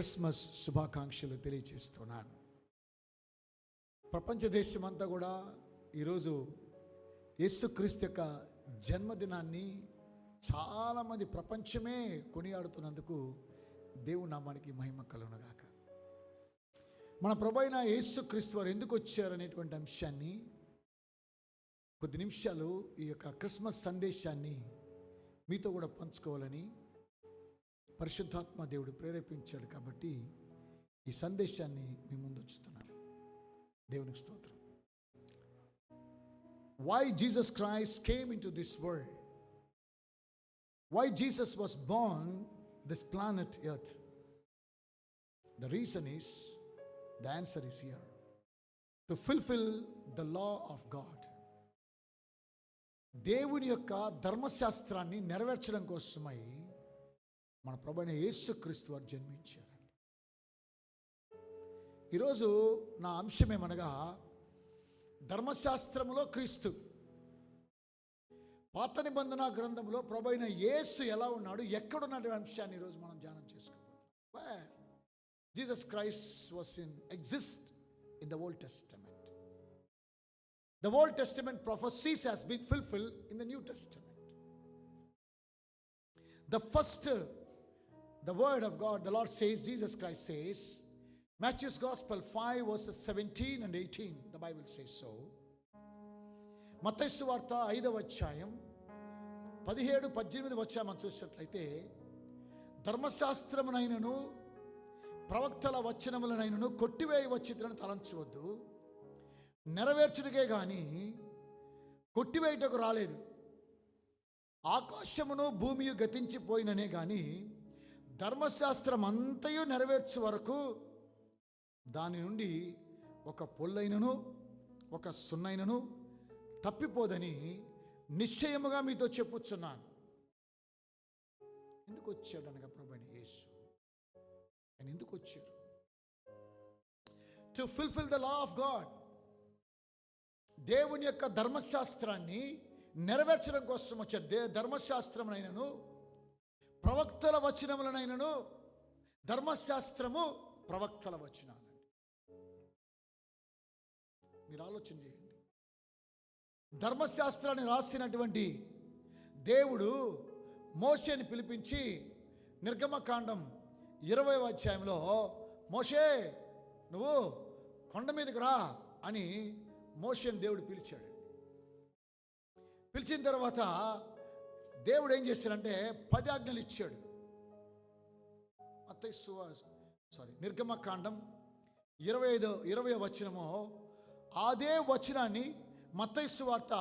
Christmas శుభాకాంక్షలు తెలియజేస్తున్నాను. ప్రపంచ దేశమంతా కూడా ఈరోజు యేసుక్రీస్తు యొక్క జన్మదినాన్ని చాలామంది ప్రపంచమే కొనియాడుతున్నందుకు దేవుని నామానికి మహిమ కలుగునుగాక. మన ప్రభు అయిన యేసుక్రీస్తు వారు ఎందుకు వచ్చారనేటువంటి అంశాన్ని కొద్ది నిమిషాలు ఈ యొక్క క్రిస్మస్ సందేశాన్ని మీతో కూడా పంచుకోవాలని పరిశుద్ధాత్మ దేవుడు ప్రేరేపించాడు. కాబట్టి ఈ సందేశాన్ని మీ ముందు ఉంచుతున్నాను. దేవునికి స్తోత్రం. Why Jesus Christ came into this world? Why Jesus was born this planet Earth? The reason is, the answer is here. To fulfill the law of God. దేవుని యొక్క ధర్మశాస్త్రాన్ని నెరవేర్చడం కోసమై మన ప్రభువైన యేసుక్రీస్తు వారు జన్మించారండి. ఈరోజు నా అంశం ఏమనగా ధర్మశాస్త్రములో క్రీస్తు. పాత నిబంధన గ్రంథంలో ప్రభువైన యేసు ఎలా ఉన్నాడు, ఎక్కడున్నాడు అంశాన్ని ఈరోజు మనం ధ్యానం చేసుకోబోతున్నాం. Jesus Christ was exist in the Old Testament. The Old Testament prophecies has been fulfilled in the New Testament. The first, the word of God, the Lord says, Jesus Christ says, Matthew's Gospel 5 verses 17 and 18, the Bible says so. మత్తయి సువార్త 5వ అధ్యాయం 17-18 వచనం మనం చూసినట్లయితే, ధర్మశాస్త్రమునైనను ప్రవక్తల వచనములనైనను కొట్టివేయ వచ్చిందని తలంచవద్దు, నెరవేర్చుటకే గాని కొట్టివేయటకు రాలేదు. ఆకాశమును భూమియు గతించిపోయిననే గాని ధర్మశాస్త్రం అంతయు నెరవేర్చు వరకు దాని నుండి ఒక పొల్లైనను ఒక సున్నైనను తప్పిపోదని నిశ్చయముగా మీతో చెప్పుచున్నాను. ఎందుకు వచ్చాడు అనగా ప్రభువైన యేసు ఆయన ఎందుకు వచ్చాడు? To fulfil the law of God. దేవుని యొక్క ధర్మశాస్త్రాన్ని నెరవేర్చడం కోసం వచ్చాడు. ధర్మశాస్త్రమునైనను ప్రవక్తల వచనములనైనను, ధర్మశాస్త్రము ప్రవక్తల వచనాలండి. మీరు ఆలోచన చేయండి. ధర్మశాస్త్రాన్ని రాసినటువంటి దేవుడు మోషేని పిలిపించి నిర్గమకాండం 20వ అధ్యాయంలో, మోషే నువ్వు కొండ మీదకి రా అని మోషేని దేవుడు పిలిచాడు. పిలిచిన తర్వాత దేవుడు ఏం చేశాడంటే 10 ఆజ్ఞలు ఇచ్చాడు. నిర్గమకాండం 20వ వచనము, అదే వచనాన్ని మత్తయి సువార్త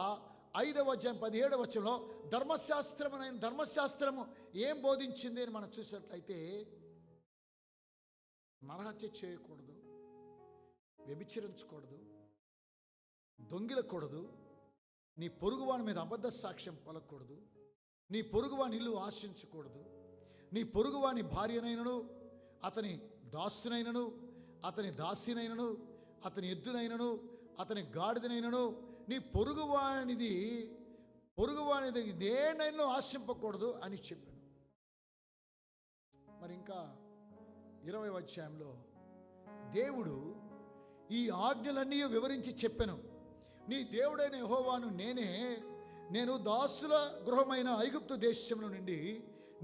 5వ అధ్యాయం 17వ వచనంలో ధర్మశాస్త్రము ఏం బోధించింది అని మనం చూసినట్లయితే, నరహత్య చేయకూడదు, వ్యభిచరించకూడదు, దొంగిలకూడదు, నీ పొరుగువాని మీద అబద్ధ సాక్ష్యం పలకూడదు, నీ పొరుగువాని ఇల్లు ఆశించకూడదు, నీ పొరుగువాని భార్యనైనను, అతని దాసునైనను, అతని దాసినైనను, అతని ఎద్దునైనను, అతని గాడిదనైనను, నీ పొరుగువానిది దేనైనా ఆశింపకూడదు అని చెప్పాను. మరి ఇంకా 20వ అధ్యాయంలో దేవుడు ఈ ఆజ్ఞలన్నీ వివరించి చెప్పాను. నీ దేవుడైన యెహోవాను నేను దాసుల గృహమైన ఐగుప్తు దేశంలో నుండి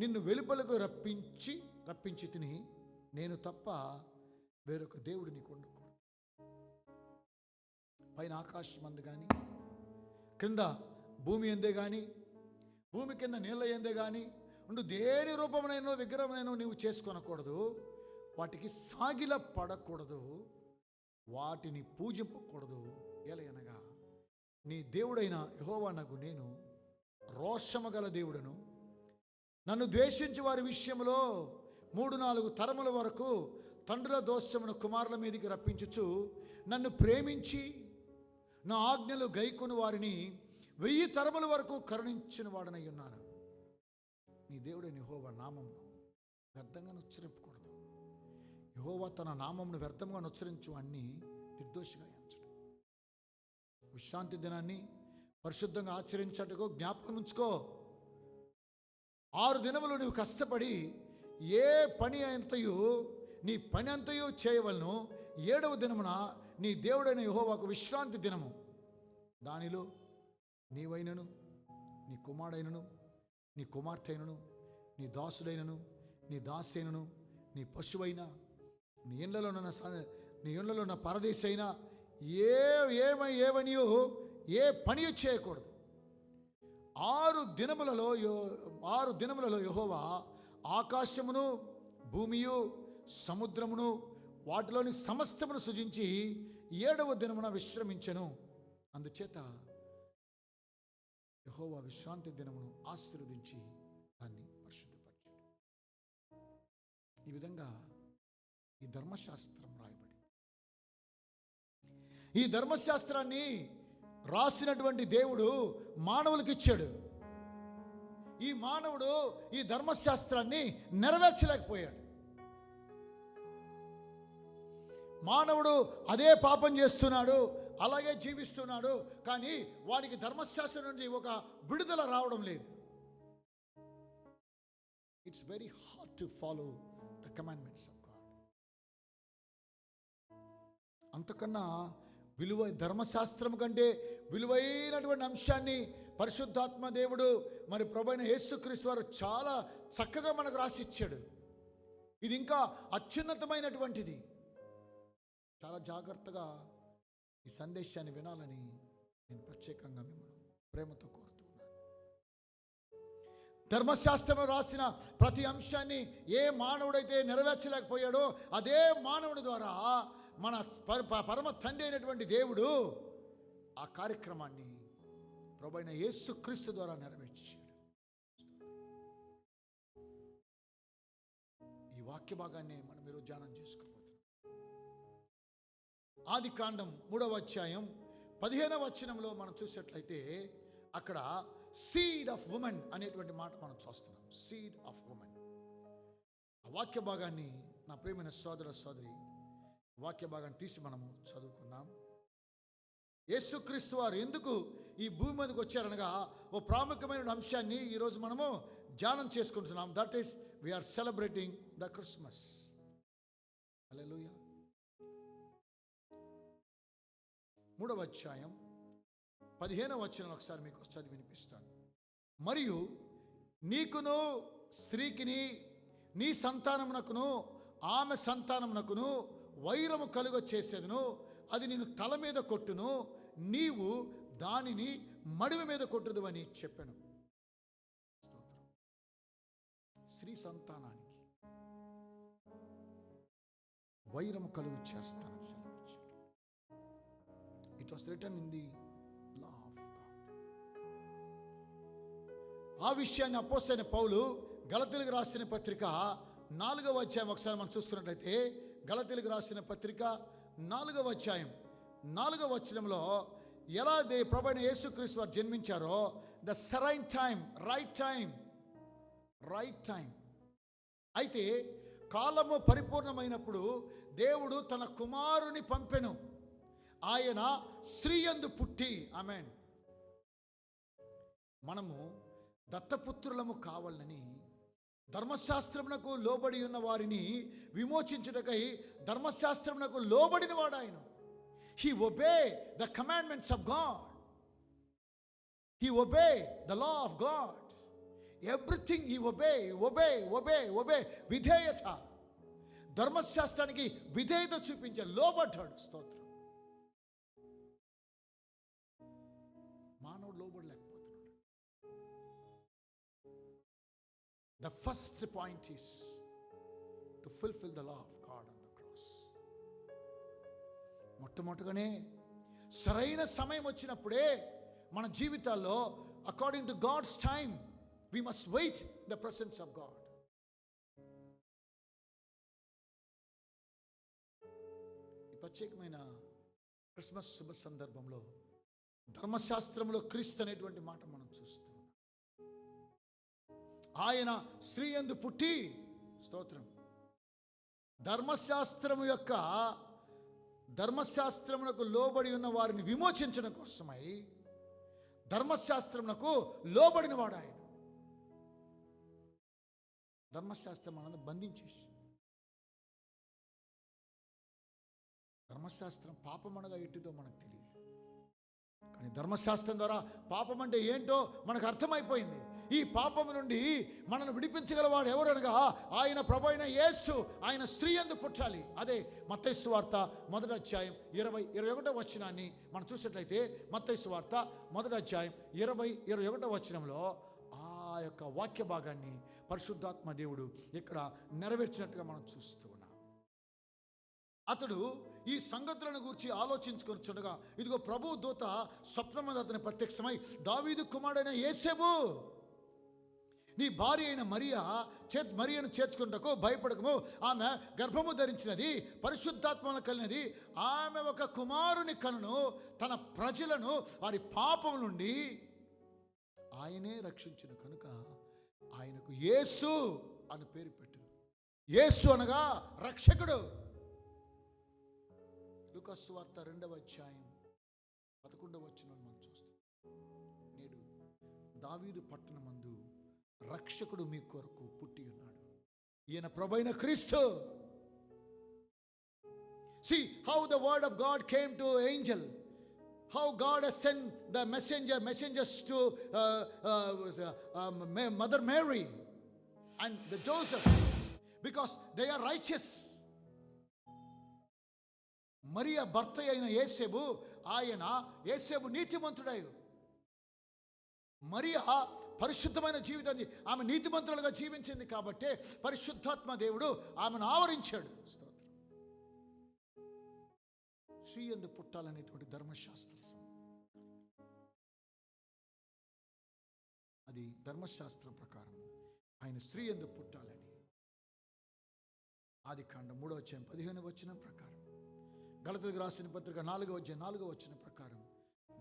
నిన్ను వెలుపలకు రప్పించి తిని, నేను తప్ప వేరొక దేవుడు నీకు ఉండకూడదు. పైన ఆకాశం అందు కానీ, క్రింద భూమి ఎందే కానీ, భూమి కింద నీళ్ళ ఎందే కానీ ఉండు దేని రూపమునైనా విగ్రహమైనా నీవు చేసుకొనకూడదు, వాటికి సాగిల పడకూడదు, వాటిని పూజింపకూడదు. ఎలయనగా నీ దేవుడైన యెహోవానగు నేను రోషము గల దేవుడను, నన్ను ద్వేషించి వారి విషయంలో 3-4 తరముల వరకు తండ్రుల దోషమును కుమారుల మీదకి రప్పించుచు, నన్ను ప్రేమించి నా ఆజ్ఞలు గైకొని వారిని 1000 తరముల వరకు కరుణించిన వాడనై ఉన్నాను. నీ దేవుడైన యెహోవా నామమును వ్యర్థంగా ఉచ్చరింపకూడదు. యెహోవా తన నామమును వ్యర్థంగా ఉచ్చరించు అన్ని నిర్దోషిగా ఎంచడు. విశ్రాంతి దినాన్ని పరిశుద్ధంగా ఆచరించటకు జ్ఞాపకం ఉంచుకో. 6 దినములు నువ్వు కష్టపడి ఏ పని అంతయు నీ పని అంతయు చేయవలను. 7వ దినమున నీ దేవుడైన యెహోవాకు విశ్రాంతి దినము. దానిలో నీవైనను, నీ కుమారుడైనను, నీ కుమార్తె అయినను, నీ దాసుడైనను, నీ దాసైనను, నీ పశువైన, నీ ఇండ్లలో ఉన్న పరదేశైనా ఏవనియో ఏ పని చేయకూడదు. 6 దినములలో యెహోవా ఆకాశమును, భూమియు, సముద్రమును, వాటిలోని సమస్తమును సృజించి 7వ దినమున విశ్రమించెను. అందుచేత యెహోవా విశ్రాంతి దినమును ఆశీర్వదించి దాన్ని పరిశుద్ధపరిచాడు. ఈ విధంగా ఈ ధర్మశాస్త్రం రాయబడింది. ఈ ధర్మశాస్త్రాన్ని రాసినటువంటి దేవుడు మానవులకు ఇచ్చాడు. ఈ మానవుడు ఈ ధర్మశాస్త్రాన్ని నెరవేర్చలేకపోయాడు. మానవుడు అదే పాపం చేస్తున్నాడు, అలాగే జీవిస్తున్నాడు. కానీ వాడికి ధర్మశాస్త్రం నుంచి ఒక విడుదల రావడం లేదు. It's very hard to follow the commandments of God. అంతకన్నా ధర్మశాస్త్రం కంటే విలువైనటువంటి అంశాన్ని పరిశుద్ధాత్మ దేవుడు మరి ప్రభువైన యేసుక్రీస్తు వారు చాలా చక్కగా మనకు రాసిచ్చాడు. ఇది ఇంకా అత్యున్నతమైనటువంటిది. చాలా జాగ్రత్తగా ఈ సందేశాన్ని వినాలని నేను ప్రత్యేకంగా మిమ్మల్ని ప్రేమతో కోరుతున్నాను. ధర్మశాస్త్రంలో రాసిన ప్రతి అంశాన్ని ఏ మానవుడైతే నెరవేర్చలేకపోయాడో అదే మానవుడి ద్వారా మన పరమ తండ్రి అయినటువంటి దేవుడు ఆ కార్యక్రమాన్ని ప్రభువైన యేసుక్రీస్తు ద్వారా నెరవేర్చాడు. ఈ వాక్య భాగాన్ని మనం ఈరోజు ధ్యానం చేసుకోబోతున్నాం. ఆదికాండం 3వ అధ్యాయం 15వ వచనంలో మనం చూసినట్లయితే అక్కడ సీడ్ ఆఫ్ ఉమెన్ అనేటువంటి మాట మనం చూస్తున్నాం. Seed of women. ఆ వాక్య భాగాన్ని నా ప్రియమైన సోదర సోదరి వాక్య భాగాన్ని తీసి మనము చదువుకుందాం. యేసుక్రీస్తు వారు ఎందుకు ఈ భూమి మీదకి వచ్చారనగా ఓ ప్రాముఖ్యమైన అంశాన్ని ఈరోజు మనము ధ్యానం చేసుకుంటున్నాం. That is we're celebrating the Christmas. Hallelujah. 3వ అధ్యాయం 15వ వచనం ఒకసారి మీకు చదివి వినిపిస్తాను. మరియు నీకును స్త్రీకిని నీ సంతానమునకును ఆమె సంతానమునకును వైరము కలుగ చేసేదను. అది నిన్ను తల మీద కొట్టును, నీవు దానిని మడిమ మీద కొట్టుదు అని చెప్పాను. స్త్రీ సంతానానికి వైరము కలుగు చేస్తాను సెలవిచ్చాడు. It was written in the law of God. ఆ విషయాన్ని అపోస్తలైన పౌలు గలతీయులకు రాసిన పత్రిక 4వ అధ్యాయం ఒకసారి మనం చూస్తున్నట్లయితే గలతీయులకు రాసిన పత్రిక 4వ అధ్యాయం 4వ వచనంలో ఎలా ప్రభువైన యేసుక్రీస్తు వారు జన్మించారో ద సరైన్ టైం, రైట్ టైం. అయితే కాలము పరిపూర్ణమైనప్పుడు దేవుడు తన కుమారుని పంపెను. ఆయన స్త్రీ యందు పుట్టి. ఆమేన్. మనము దత్తపుత్రులము కావాలని ధర్మశాస్త్రమునకు లోబడి ఉన్న వారిని విమోచించుటకై ధర్మశాస్త్రమునకు లోబడిన వాడు ఆయన. He obey the commandments of God. He obey the law of God. Everything he obey. విధేయత. ధర్మశాస్త్రానికి విధేయత చూపించే లోబడ్డాడు. స్తోత్రం. మానవుడు లోబడలేకపోతున్నాడు. The first point is to fulfill the law of God on the cross. మొట్టమొదటిగానే సరైన సమయం వచ్చినప్పుడే మన జీవితాల్లో according to God's time we must wait the presence of God. ఈ ప్రత్యేకమైన క్రిస్మస్ శుభ సందర్భంలో ధర్మశాస్త్రంలో క్రీస్తు అనేటువంటి మాట మనం చూస్తున్నాం. ఆయన స్త్రీ యందు పుట్టి. స్తోత్రం. ధర్మశాస్త్రమునకు లోబడి ఉన్న వారిని విమోచించడం కోసమై ధర్మశాస్త్రమునకు లోబడిన వాడు ఆయన. ధర్మశాస్త్రం మనల్ని బంధించేసి ధర్మశాస్త్రం పాపం అనగా ఎట్టిదో మనకు తెలియదు, కానీ ధర్మశాస్త్రం ద్వారా పాపం అంటే ఏంటో మనకు అర్థమైపోయింది. ఈ పాపం నుండి మనల్ని విడిపించగలవాడు ఎవరనగా ఆయన ప్రభు అయిన యేసు. ఆయన స్త్రీ యందు పుట్టాలి. అదే మత్తయి సువార్త 1వ అధ్యాయం 21వ వచనాన్ని మనం చూసినట్లయితే, మత్తయి సువార్త 1వ అధ్యాయం 21వ వచనంలో ఆ యొక్క వాక్య భాగాన్ని పరిశుద్ధాత్మ దేవుడు ఇక్కడ నెరవేర్చినట్టుగా మనం చూస్తూ ఉన్నాం. అతడు ఈ సంగతులను గురించి ఆలోచించుకొనిచుండగా ఇదిగో ప్రభు దూత స్వప్నమందు అతని ప్రత్యక్షమై, దావీదు కుమారుడైన యేసేబు, నీ భార్య అయిన మరియను చేర్చుకుంటకు భయపడకము, ఆమె గర్భము ధరించినది, పరిశుద్ధాత్మను కలిగినది, ఆమె ఒక కుమారుని కనును, తన ప్రజలను వారి పాపం నుండి ఆయనే రక్షించును కనుక ఆయనకు యేసు అని పేరు పెట్టు. యేసు అనగా రక్షకుడు. లూకా సువార్త 2వ అధ్యాయం 11వ వచనం మనం చూస్తాం. నేడు దావీదు పట్టణమందు రక్షకుడు మీ కొరకు పుట్టి ఉన్నాడు, ఈయన ప్రభువైన క్రీస్తు. See how the word of God came to angel, how God has sent the messengers to Mother Mary and the Joseph, because they are righteous. Mariya భర్త అయిన యేసేబు, యేసేబు నీతిమంతుడై, మరియా పరిశుద్ధమైన జీవితాన్ని, ఆమె నీతిమంతులుగా జీవించింది కాబట్టి పరిశుద్ధాత్మ దేవుడు ఆమెను ఆవరించాడు. స్తోత్రం. స్త్రీ యందు పుట్టాలనేటువంటి ధర్మశాస్త్రం, అది ధర్మశాస్త్రం ప్రకారం ఆయన స్త్రీ యందు పుట్టాలని ఆదికాండం 3వ అధ్యాయం 15వ వచనం ప్రకారం, గలతీయులకు రాసిన పత్రిక 4వ అధ్యాయం 4వ వచనం ప్రకారం,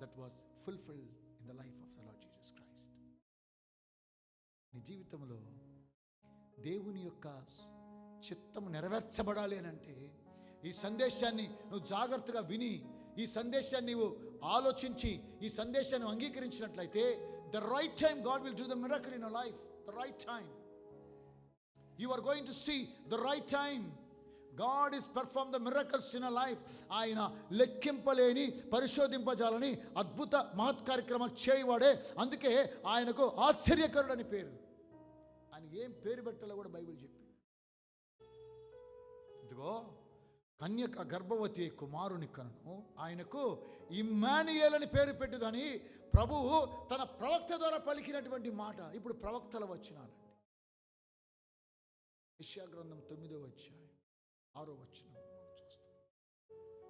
that was fulfilled in the life of the Lord Jesus Christ. నీ జీవితంలో దేవుని యొక్క చిత్తము నెరవేర్చబడాలి అని అంటే ఈ సందేశాన్ని నువ్వు జాగ్రత్తగా విని, ఈ సందేశాన్ని నీవు ఆలోచించి, ఈ సందేశాన్ని అంగీకరించినట్లయితే, the right time God will do the miracle in your life. The right time you are going to see the right time God is perform the miracles in our life. ఆయన లెక్కింపలేని, పరిశోధింపజాలని అద్భుత మహత్ కార్యక్రమాలు చేయవాడే. అందుకే ఆయనకు ఆశ్చర్యకరుడు అని పేరు. ఆయన ఏం పేరు పెట్టాలో కూడా బైబిల్ చెప్పింది. ఇదిగో కన్యక గర్భవతి కుమారుని కనును, ఆయనకు ఇమ్మానుయేల్ అని పేరు పెట్టుదని ప్రభువు తన ప్రవక్త ద్వారా పలికినటువంటి మాట. ఇప్పుడు ప్రవక్తల వచనాలండి. యెషయా గ్రంథం 9వ అధ్యాయం 6వ వచనం మనం చూస్తాం.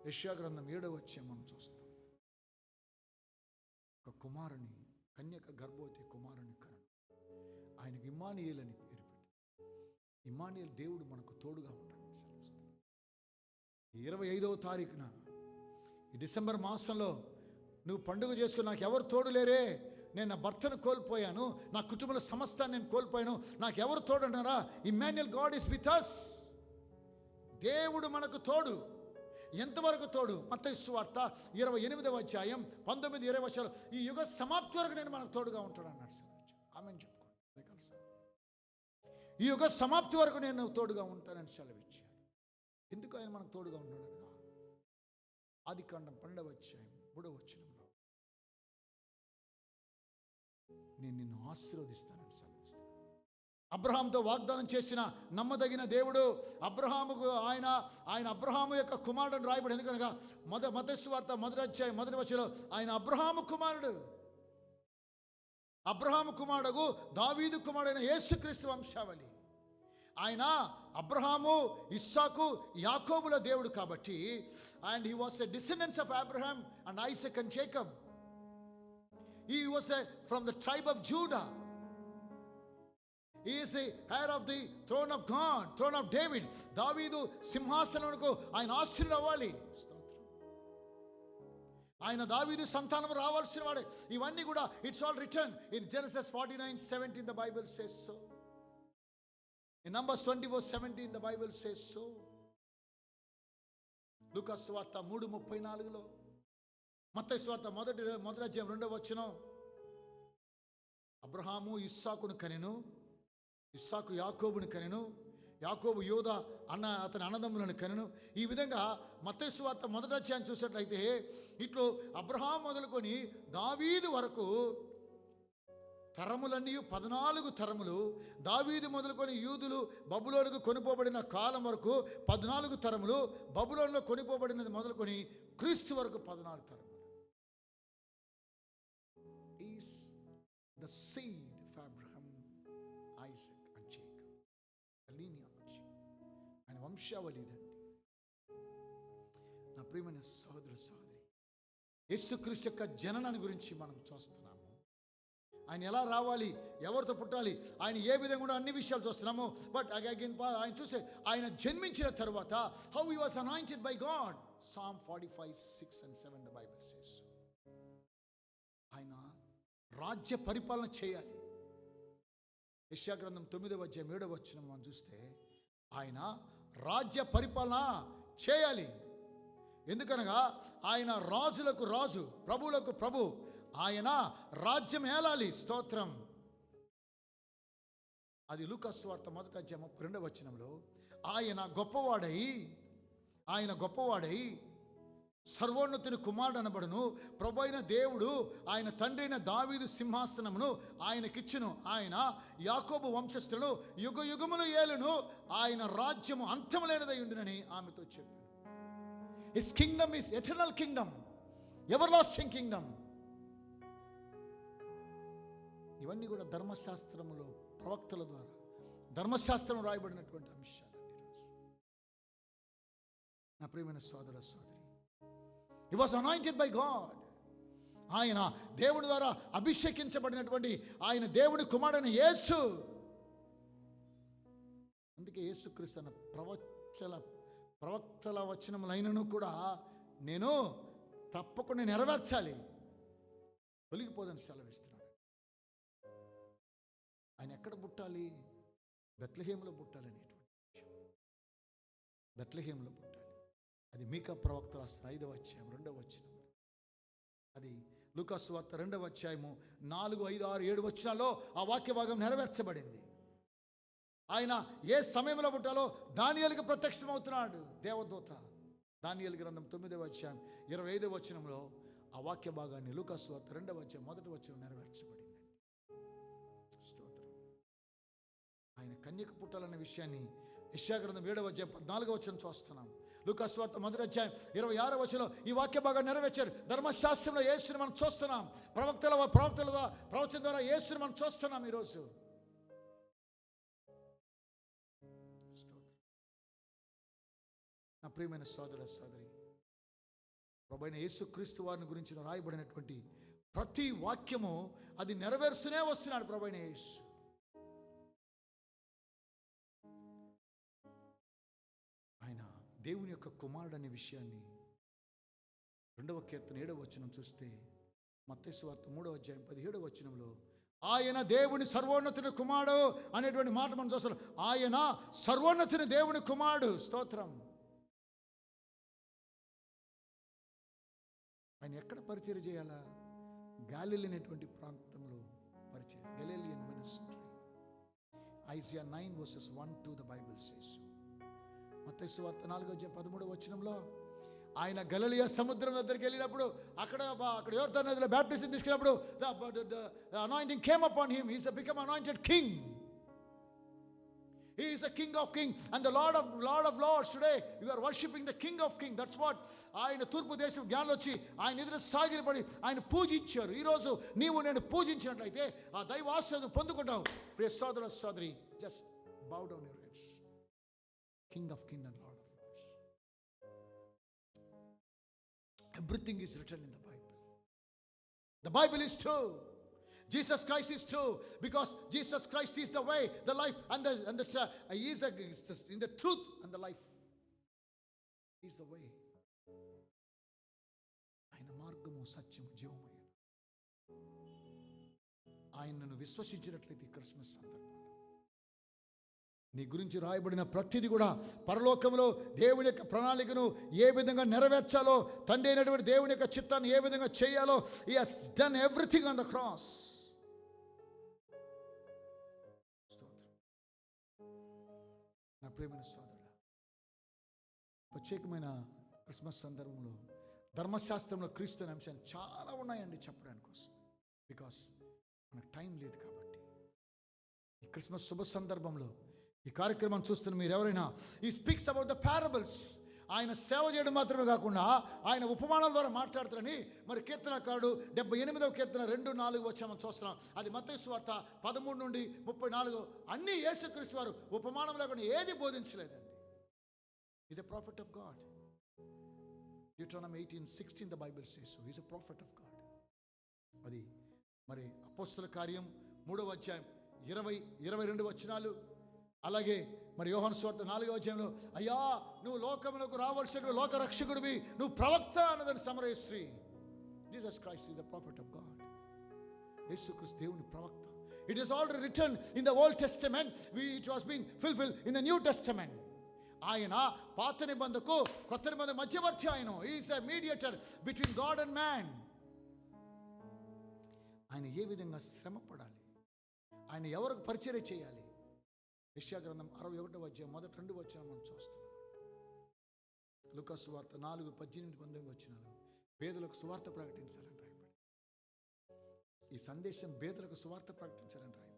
యెషయా గ్రంథం 7వ అధ్యాయం మనం చూస్తాం. ఒక కుమారుని, కన్యక గర్భవతి కుమారుని కను, ఆయనకు ఇమ్మానుయేల్ అని పేరు పెట్టి, ఇమ్మానుయేల్ దేవుడు మనకు తోడుగా ఉంటాడని సెలవిస్తాడు. 25వ తారీఖున ఈ డిసెంబర్ మాసంలో నువ్వు పండుగ చేసుకుని, నాకు ఎవరు తోడు లేరే, నేను నా భర్తను కోల్పోయాను, నా కుటుంబంలో సమస్తాన్ని నేను కోల్పోయాను, నాకు ఎవరు తోడు అంటారా? Emmanuel, God is with us. దేవుడు మనకు తోడు. ఎంతవరకు తోడు? మత్తయి సువార్త 28వ అధ్యాయం 19-20 వచనాలు, ఈ యుగ సమాప్తి వరకు నేను మనకు తోడుగా ఉంటాడు అన్నాడు. ఆమెను చెప్పుకోండి కలిసి, ఈ యుగ సమాప్తి వరకు నేను తోడుగా ఉంటానని సెలవిచ్చాడు. ఎందుకు ఆయన మనకు తోడుగా ఉన్నాడు? ఆదికాండం 12వ అధ్యాయం 3వ వచనంలో, నేను నిన్ను ఆశీర్వదిస్తానని సెలవిస్తాను. అబ్రహాముతో వాగ్దానం చేసిన నమ్మదగిన దేవుడు. అబ్రహాముకు ఆయన అబ్రహాము యొక్క కుమారుడు రాయబడి. ఎందుకనగా మత్తయి సువార్త 1వ అధ్యాయం 1వ వచనంలో ఆయన అబ్రహాము కుమారుడు. అబ్రహాము కుమారుడు దావీదు కుమారుడైన యేసుక్రీస్తు వంశావళి. ఆయన అబ్రహాము, ఇస్సాకు, యాకోబుల దేవుడు కాబట్టి, and he was a descendants of Abraham and Isaac and Jacob. He was from the tribe of JUDA. He is the heir of the throne of God, throne of David. దావీదు సింహాసనమునకు ఆయన ఆశ్రయుడు అవ్వాలి. ఆయన దావీదు సంతానం రావాల్సిన వాడే. ఇవన్నీ కూడా it's all return in Genesis 49:17 the Bible says so. In Numbers 20:17 the Bible says so. లూకా సువార్త 3:34లో, మత్తయి సువార్త 1వ అధ్యాయం 2వ వచనం, అబ్రహాము ఇస్సాకును కనెను, ఇస్సాకు యాకోబుని కనెను, యాకోబు యోధ అతని అన్నదమ్ములను కనెను. ఈ విధంగా మత్తయి సువార్త మొదటి అధ్యాయం చూసినట్లయితే ఇట్లు అబ్రహాం మొదలుకొని దావీదు వరకు తరములన్నీ 14 తరములు, దావీదు మొదలుకొని యూదులు బబులోనుకు కొనిపోబడిన కాలం వరకు 14 తరములు, బబులోనులో కొనిపోబడినది మొదలుకొని క్రీస్తు వరకు 14 తరములు. Is the seed of Abraham, Isaac and Jacob. లీనియాలజీ, ఆయన వంశావళి ఇదండి. నా ప్రియమైన సహోదర సహోదరి, యేసుక్రీస్తు యొక్క జననాన్ని గురించి మనం చూస్తున్నాము. ఆయన ఎలా రావాలి, ఎవరితో పుట్టాలి, ఆయన ఏ విధంగా కూడా అన్ని విషయాలు చూస్తున్నాము. బట్ అగైన్ ఆయన చూసే ఆయన జన్మించిన తర్వాత how he was anointed by God. Psalm 45:6-7 the Bible says. ఆయన రాజ్య పరిపాలన చేయాలి. యెషయా గ్రంథం 9వ అధ్యాయం 7వ వచనం మనం చూస్తే ఆయన రాజ్య పరిపాలన చేయాలి. ఎందుకనగా ఆయన రాజులకు రాజు, ప్రభువులకు ప్రభు, ఆయన రాజ్యం ఏలాలి. స్తోత్రం. అది లూకా సువార్త 1వ అధ్యాయం 32వ వచనంలో ఆయన గొప్పవాడై సర్వోన్నతుని కుమారుడు అనబడును. ప్రభు అయిన దేవుడు ఆయన తండ్రి అయిన దావీదు సింహాసనమును ఆయనకిచ్చును. ఆయన యాకోబు వంశస్థులను యుగ యుగములు ఏలును. ఆయన రాజ్యము అంతము లేనిదై ఉండునని ఆమెతో చెప్పాను. His Kingdom is eternal Kingdom, everlasting Kingdom. ఇవన్నీ కూడా ధర్మశాస్త్రములో ప్రవక్తల ద్వారా ధర్మశాస్త్రం రాయబడినటువంటి అంశాలండి. నా ప్రియమైన సోదర సోదరి, he was anointed by God. ఆయన దేవుని ద్వారా అభిషేకించబడినటువంటి ఆయన దేవుని కుమారుడైన యేసు. అందుకే యేసుక్రీస్తు అన్న ప్రవక్తల వచనములైనను కూడా నేను తప్పకుండా నెరవేర్చాలి, తొలగిపోదని సెలవిస్తున్నాడు. ఆయన ఎక్కడ పుట్టాలి? బెత్లెహేములో పుట్టాలనేటువంటి విషయం. బెత్లెహేములో పుట్టాలి. అది మీకా ప్రవక్త రాసిన 5వ అధ్యాయం 2వ వచనం. అది లూకా సువార్త 2వ అధ్యాయము 4, 5, 6, 7 వచనాల్లో ఆ వాక్య భాగం నెరవేర్చబడింది. ఆయన ఏ సమయంలో పుట్టాలో దానియేలుకు ప్రత్యక్షమవుతున్నాడు దేవదూత. దానియేలు గ్రంథం 9వ అధ్యాయం 25వ వచనంలో ఆ వాక్య భాగాన్ని లూకా సువార్త 2వ అధ్యాయం 1వ వచనం నెరవేర్చబడింది. స్తోత్రం. ఆయన కన్యక పుట్టాలన్న విషయాన్ని యెషయా గ్రంథం 7వ అధ్యాయం 14వ వచనం చూస్తున్నాం. లూకా సువార్త 1వ అధ్యాయం 26వ వచనంలో ఈ వాక్య భాగాన్ని నెరవేర్చారు. ధర్మశాస్త్రంలో యేసుని మనం చూస్తున్నాం. ప్రవక్తల ప్రవచన ద్వారా యేసుని మనం చూస్తున్నాం ఈరోజు. నా ప్రియమైన సోదర సోదరి, ప్రభువైన యేసుక్రీస్తు వారిని గురించి రాయబడినటువంటి ప్రతి వాక్యము అది నెరవేరుస్తూనే వస్తున్నాడు ప్రభువైన యేసు. ఆయన దేవుని యొక్క కుమారుడు అనే విషయాన్ని 2వ కీర్తన 7వ వచనం చూస్తే, మత్తయి సువార్త 3వ అధ్యాయం 17వ వచనంలో ఆయన దేవుని సర్వోన్నతుని కుమారుడు అనేటువంటి మాట మనం చూస్తున్నాం. ఆయన సర్వోన్నతుని దేవుని కుమారుడు. స్తోత్రం. ఆయన ఎక్కడ పరిచయం చేయాలా? గాలిలీ అనేటువంటి ప్రాంతంలో పరిచయం. Galilean ministry. Isaiah 9:1-2 the Bible says. మత్తయి సువార్త 4వ అధ్యాయం 13వ వచనంలో ఆయన గలిలయ సముద్రం దగ్గరికి వెళ్ళినప్పుడు అక్కడ యోర్దాను నదిలో బాప్టిజం తీసుకున్నప్పుడు the anointing came upon him. He has become anointed king. He is the King of Kings and the Lord of Lords. Today you are worshipping the King of Kings. That's what ఆయన తూర్పు దేశం జ్ఞానులు వచ్చి ఆయన ఎదురు సాగిలపడి ఆయన పూజించారు. ఈరోజు నీవు నేను పూజించినట్లయితే ఆ దైవ ఆశీర్వాదం పొందుకుంటావు. ప్రియ సోదర సోదరి, just bow down your heads. King of Kings and Lord of Lords. Everything is written in the Bible. The Bible is true. Jesus Christ is true, because Jesus Christ is the way, the life, and the He is in the truth and the life. He is the way. ఆయన మార్గము సత్యము జీవము. ఆయనను విశ్వసించినట్లయితే Christmas సందర్భంలో నీ గురించి రాయబడిన ప్రతిదీ కూడా పరలోకంలో దేవుని యొక్క ప్రణాళికను ఏ విధంగా నెరవేర్చాలో, తండ్రి అయినటువంటి దేవుని యొక్క చిత్తాన్ని ఏ విధంగా చేయాలో, He has done everything on the cross. నా ప్రియమైన సోదరుడా, ప్రత్యేకమైన క్రిస్మస్ సందర్భంలో ధర్మశాస్త్రంలో క్రీస్తు అనే అంశాలు చాలా ఉన్నాయండి చెప్పడానికి కోసం. బికాస్ మనకు టైం లేదు కాబట్టి. ఈ క్రిస్మస్ శుభ సందర్భంలో ఈ కార్యక్రమం చూస్తున్న మీరు ఎవరైనా, ఈ స్పీక్స్ అబౌట్ ద పారబుల్స్, ఆయన సేవ చేయడం మాత్రమే కాకుండా ఆయన ఉపమానాల ద్వారా మాట్లాడుతారని మరి కీర్తనకారుడు 78వ కీర్తన 2-4 వచ్చి మనం చూస్తున్నాం. అది మత్తయి సువార్త 13 నుండి 34. అన్ని యేసుక్రీస్తు వారు ఉపమానం లేకుండా ఏది బోధించలేదండి. Is a prophet of God. Deuteronomy 18:16 the Bible says so. He's a prophet of God. అది మరి అపోస్తల కార్యం 3వ అధ్యాయం 20-22 వచనాలు. అలాగే మరి యోహాను సువార్త 4వ అధ్యాయంలో, అయ్యా నువ్వు లోకములకు రావాల్సిన లోక రక్షకుడివి, నువ్వు ప్రవక్త అన్నదని సమరయ స్త్రీ. Jesus Christ is the prophet of God. యేసుక్రీస్తు దేవుని ప్రవక్త. It is already written in the Old Testament, it was been fulfilled in the New Testament. ఆయన పాత నిబంధనకు కొత్త నిబంధన మధ్యవర్తి. ఆయన is a mediator between God and man. ఆయన ఏ విధంగా శ్రమ పడాలి, ఆయన ఎవరికి పరిచర్య చేయాలి, యెషయా గ్రంథం 61వ అధ్యాయం 1-2 వచనం మనం చూస్తున్నాం. లూకా సువార్త 4:18-19 వచనాలు, పేదలకు సువార్త ప్రకటించాలని రాయబడి. ఈ సందేశం పేదలకు సువార్త ప్రకటించాలని రాయబడి.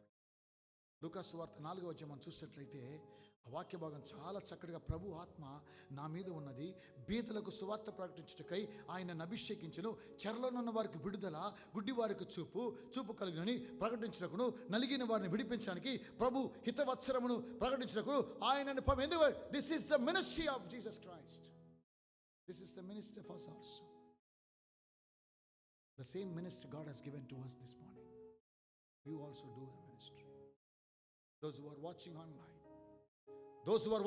లూకా సువార్త 4వ అధ్యాయం మనం చూసినట్లయితే ఆ వాక్య భాగం చాలా చక్కటిగా, ప్రభు ఆత్మ నా మీద ఉన్నది, బీదలకు సువార్త ప్రకటించుటకై ఆయన అభిషేకించును, చెరలోనున్న వారికి విడుదల, గుడ్డి వారికి చూపు కలుగునని ప్రకటించుటకును, నలిగిన వారిని విడిపించడానికి, ప్రభు హితవత్సరమును ప్రకటించుటకు ఆయనను ఎందుకు. This is the ministry of Jesus Christ. This is the ministry of us also. The same ministry God has given to us this morning. You also do a ministry. Those who are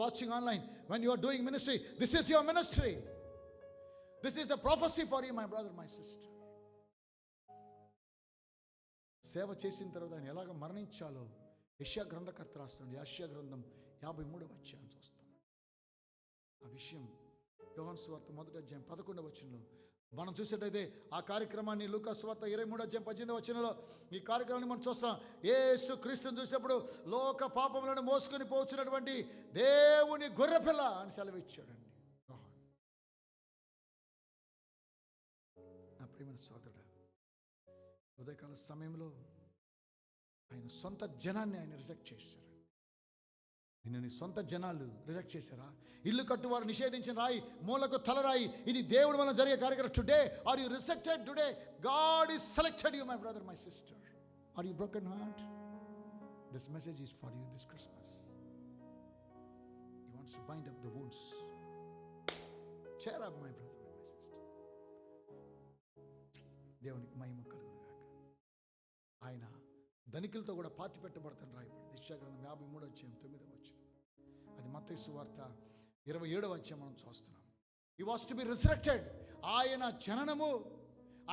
watching online, when you are doing ministry, this is your ministry. This is the prophecy for you, my brother, my sister. సేవ చేసిన తర్వాత ఆయన ఎలాగ మరణించాలో యెషయా గ్రంథకర్త రాస్తున్నాడు. యెషయా గ్రంథం 53వ అధ్యాయం చూస్తాం. ఆ విషయం యోహాను సువార్త 1వ అధ్యాయం 11వ వచనంలో మనం చూసేటైతే ఆ కార్యక్రమాన్ని లూకా సువార్త 23వ అధ్యాయం 18వ వచనంలో ఈ కార్యక్రమాన్ని మనం చూస్తాం. యేసు క్రీస్తుని చూసినప్పుడు లోక పాపములను మోసుకొని పోచున్నటువంటి దేవుని గొర్రెపిల్ల అని సెలవిచ్చాడండి యోహాను. నా ప్రియమైన సోదరుడా, ఉదయకాల సమయంలో ఆయన సొంత జనాన్ని ఆయన రిజెక్ట్ చేశారు. నిన్ను నీ సొంత జనాలు రిజెక్ట్ చేశారా? ఇల్లు కట్టువారు నిషేధించిన రాయి మూలకు తలరాయి, ఇది దేవుడి వలన జరిగే కార్యక్రమం. Today are you rejected? Today God is selected you, my brother, my sister. Are you broken heart? This message is for you this Christmas. He wants to bind up the wounds. cheer up, my brother, my sister. దేవునికి మహిమ కలుగును గాక. ఆయన ధనికులతో కూడా పాతి పెట్టబడతాను రాయబడింది యెషయా గ్రంథం 53వ అధ్యాయం 9వ వచనం. అది మత్తయి సువార్త 27వ అధ్యాయం మనం చూస్తున్నాం. He was to be resurrected. ఆయన జననము,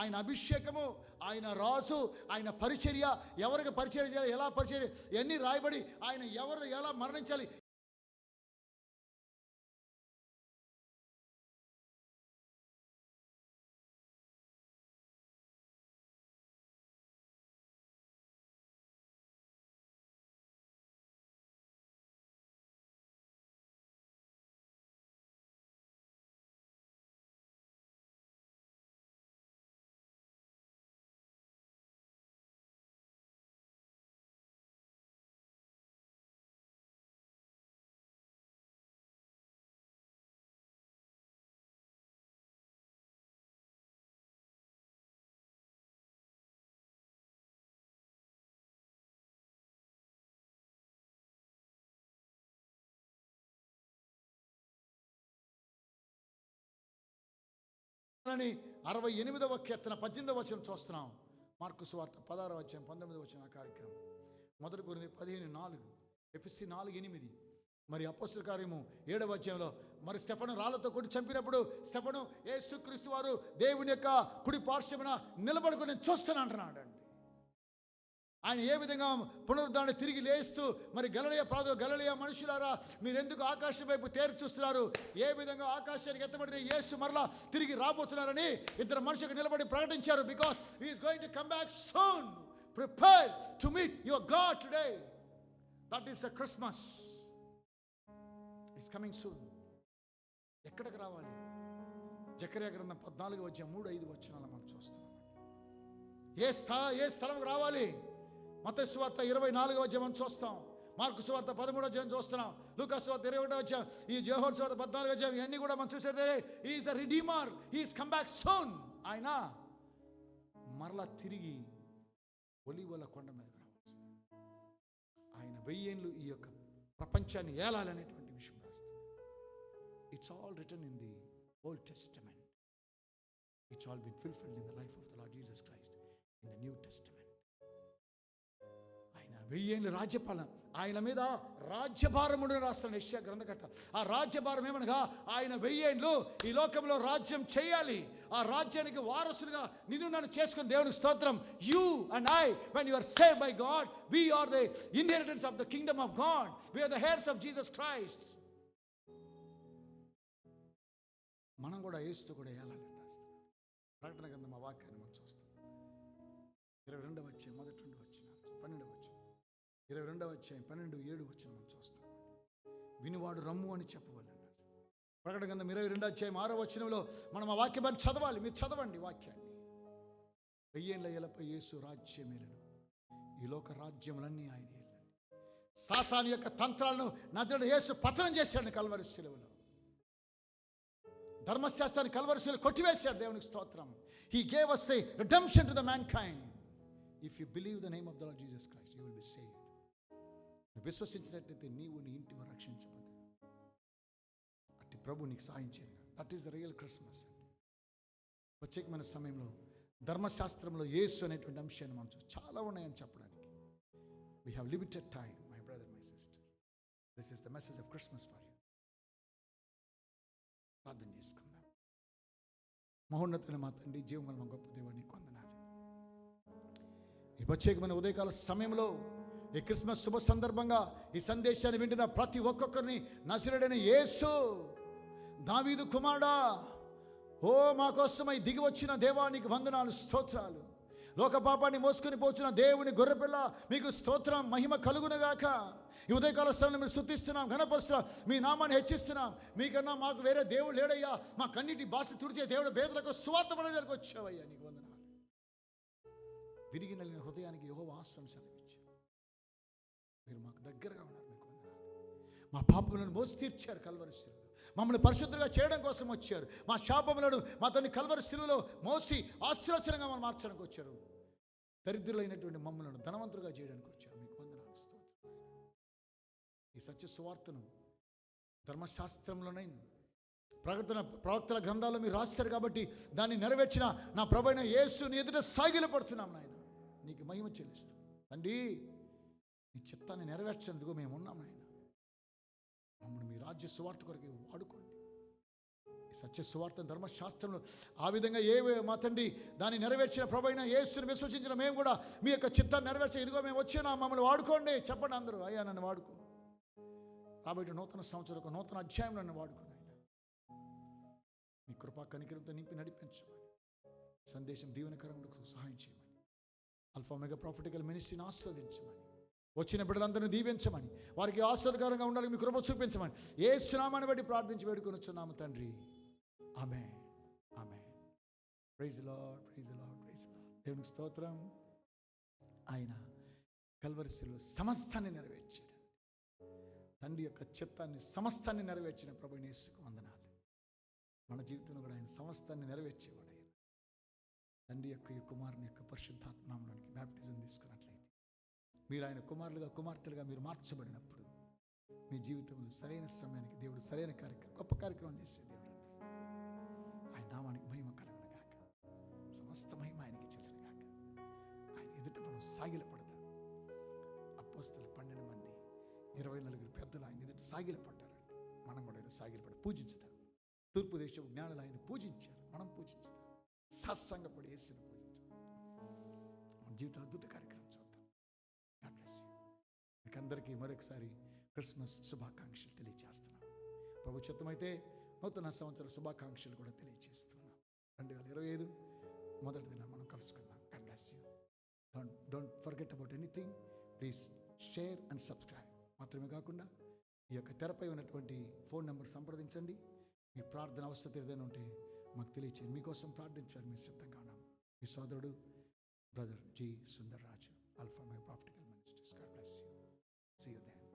ఆయన అభిషేకము, ఆయన రాజు, ఆయన పరిచర్య, ఎవరికి పరిచర్య చేయాలి, ఎలా పరిచర్య, ఎన్ని రాయబడి ఆయన ఎవరు ఎలా మరణించాలి. అని 68వ కీర్తన 18వ వచనం చూస్తున్నాం. మార్కు సువార్త 16వ అధ్యాయం 19వ వచనం ఆ కార్యక్రమం. 1 కొరింథీ 15:4, ఎఫెసీ 4:8. మరి అపోస్తల కార్యము 7వ అధ్యాయంలో మరి స్టెఫను రాళ్లతో కొట్టి చంపినప్పుడు స్టెఫను యేసుక్రీస్తు వారు దేవుని యొక్క కుడి పార్శ్వమున నిలబడుకొని నేను చూస్తాను అంటున్నాడు అండి. ఆయన ఏ విధంగా పునరుద్ధారణ తిరిగి లేస్తూ మరి గలిలయ మనుషులారా మీరెందుకు ఆకాశం వైపు తేరు చూస్తున్నారు, ఏ విధంగా ఆకాశానికి ఎత్తబడితే యేసు మరలా తిరిగి రాబోతున్నారని ఇద్దరు మనుషులకు నిలబడి ప్రకటించారు. Because he is going to come back soon. Prepare to meet your God today. That is the Christmas. It's coming soon. ఎక్కడికి రావాలి? జకర్యా గ్రంథం 14:3-5 మనం చూస్తున్నాం. ఏ స్థలంకి రావాలి? మత్తయి సువార్త 24 మనం చూస్తాం. మార్కు సువార్త 13 చూస్తున్నాం. లూకా సువార్త 21. ఈ యోహాను సువార్త 14 ఇవన్నీ కూడా మనం చూసేదే he is the redeemer, he is come back soon. ఆయన మరలా తిరిగి ఒలీవల కొండ మీదకి రావచ్చు. ఆయన 1000 ఏళ్ళు ఈ యొక్క ప్రపంచాన్ని ఏలాలనేటువంటి విషయం రాస్తుంది. It's all written in the Old Testament. It's all been fulfilled in the life of the Lord Jesus Christ in the New Testament. ఆయన 1000 ఏళ్ళు రాజ్యపాలన, ఆయన మీద రాజ్యభారం ఉండి రాస్తాడు యెషయా గ్రంథకర్త. ఆ రాజ్యభారం ఏమనగా ఆయన 1000 ఏళ్ళు ఈ లోకంలో రాజ్యం చేయాలి. ఆ రాజ్యానికి వారసులుగా నిన్ను నన్ను చేసుకుని దేవునికి స్తోత్రం. You and I, when you are saved by God, we are the inheritance of the kingdom of God. We are the heirs of Jesus Christ. మనం కూడా యేసుతో కూడా ఏలాలని రాస్తాం. ప్రకటన గ్రంథం ఆ వాక్యాన్ని మనం చూస్తాం. 22వ అధ్యాయం మొదటి 2 వచనాలు, 12వ అధ్యాయం 22వ అధ్యాయం 12, 7 మనం చూస్తాం. వినివాడు రమ్ము అని చెప్పవాలి. ప్రకటన గ్రంథం 22వ అధ్యాయం 6వ వచనంలో మనం ఆ వాక్యాన్ని చదవాలి. మీరు చదవండి వాక్యాన్ని. 1000 ఏళ్ల ఏలపై యేసు రాజ్యమేలను, ఈ లోక రాజ్యములన్నీ ఆయన ఏలండి. సాతాను యొక్క తంత్రాలను నదుడు యేసు పతనం చేశాడు కల్వరి శిలువలో. ధర్మశాస్త్రాన్ని కల్వరి శిలువలో కొట్టివేశాడు. దేవునికి స్తోత్రం. He gave us a redemption to the mankind. If you believe the name of the Lord Jesus Christ, you will be saved. నువ్వు విశ్వసించినట్లయితే నీవు నీ ఇంటి వారు రక్షించబడదు. అట్టి ప్రభు నీకు సాయం చేయను. That is the real Christmas. ప్రత్యేకమైన సమయంలో ధర్మశాస్త్రంలో యేసు అనేటువంటి అంశాన్ని మనం చాలా ఉన్నాయని చెప్పడానికి. We have limited time, my brother, my sister. This is the message of Christmas for you. ప్రార్థన చేసుకుందాం. మహోన్నతుడైన మా తండ్రి, జీవముగల మా గొప్ప దేవుని వందనాలు. ఈ ప్రత్యేకమైన ఉదయకాల సమయంలో ఈ క్రిస్మస్ శుభ సందర్భంగా ఈ సందేశాన్ని వింటున్న ప్రతి ఒక్కొక్కరిని నజరేయుడైన యేసు, దావీదు కుమారుడా, ఓ మా కోసమై దిగి వచ్చిన దేవానికి వందనాలు, స్తోత్రాలు. లోక పాపాన్ని మోసుకొని పోచిన దేవుని గొర్రెపిల్ల మీకు స్తోత్రం, మహిమ కలుగునుగాక. ఈ ఉదయకాల సమయంలో మీరు స్తుతిస్తున్నాం, ఘనపరుస్తున్నాం, మీ నామాన్ని హెచ్చిస్తున్నాం. మీకన్నా మాకు వేరే దేవుడు లేడయ్యా. మా కన్నిటి బాధ తుడిచే దేవుడు పేదలకు సువార్త పడడానికి వచ్చావయ్యా, నీకు వందనాలు. విరిగి నలిగిన హృదయానికి యెహోవా ఆశ్రయం సెలవిచ్చారు. మీరు మాకు దగ్గరగా ఉన్నారు, మీకు వందనాలు. మా పాపములను మోసి తీర్చారు కల్వరి శిలువలో. మమ్మల్ని పరిశుద్ధంగా చేయడం కోసం వచ్చారు. మా శాపములను మా తల్లి కల్వరి శిలువలో మోసి ఆశీర్వచనంగా మనం మార్చడానికి వచ్చారు. దరిద్రులైనటువంటి మమ్మల్ని ధనవంతులుగా చేయడానికి వచ్చారు. మీకు వందనాలు, స్తోత్రం. ఈ సత్య సువార్తను ధర్మశాస్త్రంలోనైనా ప్రవక్తల గ్రంథాల్లో మీరు రాశారు కాబట్టి దాన్ని నెరవేర్చిన నా ప్రభువైన యేసుని ఎదుట సాగిలపడుతున్నాం. నాయన నీకు మహిమ చెల్లిస్తాం తండ్రి. నీ చిత్తాన్ని నెరవేర్చేందుకు మేము ఉన్నాం నాయన. మమ్మల్ని మీ రాజ్య సువార్త కొరకు వాడుకోండి. ఈ సత్య సువార్త ధర్మశాస్త్రంలో ఆ విధంగా మా తండ్రి దాన్ని నెరవేర్చిన ప్రభువైన యేసుని విశ్వసించిన మేము కూడా మీ యొక్క చిత్తాన్ని నెరవేర్చే ఇదిగో మేము వచ్చినా మమ్మల్ని వాడుకోండి. చెప్పండి అందరూ, అయ్యా నన్ను వాడుకో. కాబట్టి నూతన సంవత్సరం ఒక నూతన అధ్యాయం నన్ను వాడుకోండి. మీ కృపా కనికరంతో నింపి నడిపించమని, సందేశం దీవెనకరంగా సహాయం చేయమని, అల్ఫా మెగా ప్రాఫిటికల్ మినిస్ట్రీని ఆస్వాదించమని, వచ్చిన బిడ్డలందరినీ దీవించమని, వారికి ఆస్వాదకరంగా ఉండాలని మీ కృప చూపించమని యేసు నామాన్ని బట్టి ప్రార్థించి వేడుకొని వచ్చున్నాము తండ్రి. Amen, amen. Praise the Lord, praise the Lord, praise the Lord. దేవునికి స్తోత్రం. ఆయన కల్వరి శిలువలో సమస్తాన్ని నెరవేర్చాడు. తండ్రి యొక్క చిత్తాన్ని సమస్తాన్ని నెరవేర్చిన ప్రభువైన యేసుకు వందనాలు. మన జీవితంలో కూడా ఆయన సమస్తాన్ని నెరవేర్చేవాడు. ఆయన తండ్రి యొక్క ఈ కుమారుని యొక్క పరిశుద్ధాత్మ నామములోనికి బాప్టిజం తీసుకున్నట్లయితే మీరు ఆయన కుమారులుగా కుమార్తెలుగా మీరు మార్చబడినప్పుడు మీ జీవితంలో సరైన సమయానికి దేవుడు సరైన కార్యక్రమం, గొప్ప కార్యక్రమం చేసే దేవుడు అండి. ఆయన నామానికి మహిమ కలుగును గాక. సమస్త మహిమ ఆయనకి చెల్లును గాక. ఆయన ఎదుట మనం సాగిలపడదాం. అపోస్తలులు 12 మంది 24 పెద్దలు ఆయన ఎదుట సాగిలపడ్డారండి. మనం కూడా ఇలా సాగిలపడి పూజించుదాం. తూర్పు దేశపు జ్ఞానులు ఆయన పూజించారు, మనం పూజించుదాం. సత్సంగపడి యేసుని పూజించాం. మన జీవితం అద్భుత కార్యక్రమం చూద్దాం. God bless you. మీకు అందరికీ మరొకసారి క్రిస్మస్ శుభాకాంక్షలు తెలియజేస్తున్నాం. ప్రభు చిత్తమైతే నూతన సంవత్సర శుభాకాంక్షలు కూడా తెలియజేస్తున్నాం. 2025 మొదటి దిన మనం కలుసుకుందాం. God bless you. Don't forget about anything. Please share and subscribe. మాత్రమే కాకుండా ఈ యొక్క తెరపై ఉన్నటువంటి ఫోన్ నెంబర్ సంప్రదించండి. మీ ప్రార్థన అవసరం ఏదైనా ఉంటే మాకు తెలియచేయండి. మీకోసం ప్రార్థించడానికి మేము సిద్ధంగా ఉన్నాం. మీ సోదరుడు brother G. Sundar Raju, alpha my prophetical ministries. God bless you. See you there.